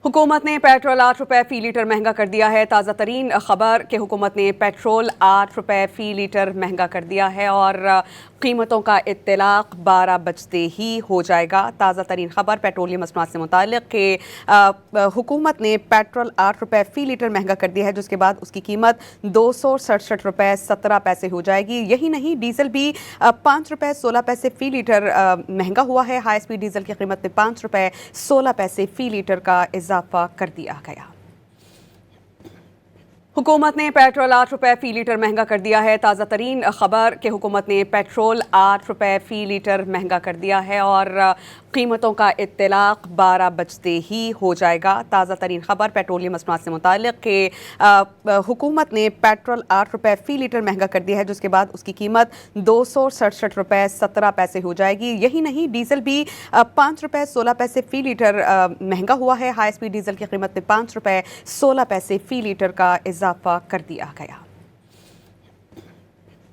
हुकूमत ने पेट्रोल 8 रुपए फी लीटर महंगा कर दिया है। ताज़ा तरीन खबर कि हुकूमत ने पेट्रोल 8 रुपए फी लीटर महंगा कर दिया है और कीमतों का इत्तलाक 12 बजते ही हो जाएगा। ताज़ा तरीन खबर पेट्रोलियम मसनूआत से मुताल्लिक़ कि हुकूमत ने पेट्रोल 8 रुपए फी लीटर महंगा कर दिया है, जिसके बाद उसकी कीमत 267 रुपए 17 पैसे हो जाएगी। यही नहीं, डीजल भी 5 रुपए 16 पैसे फी लीटर महंगा हुआ है। हाई स्पीड डीजल की कीमत में 5 रुपए 16 पैसे फी लीटर का इजाफा कर दिया गया। हुकूमत ने पेट्रोल 8 रुपए फी लीटर महंगा कर दिया है। ताज़ा तरीन खबर कि हुकूमत ने पेट्रोल 8 रुपए फी लीटर महंगा कर दिया है और कीमतों का इत्तलाक 12 बजते ही हो जाएगा। ताज़ा तरीन खबर पेट्रोलियम मसनूआत से मुताल्लिक़ कि हुकूमत ने पेट्रोल 8 रुपए फी लीटर महंगा कर दिया है, जिसके बाद उसकी कीमत 267 रुपए 17 पैसे हो जाएगी। यही नहीं, डीजल भी 5 रुपए 16 पैसे फी लीटर महंगा हुआ है। हाई स्पीड डीजल की कीमत में 5 रुपए 16 पैसे फी लीटर का इजाफा कर दिया गया।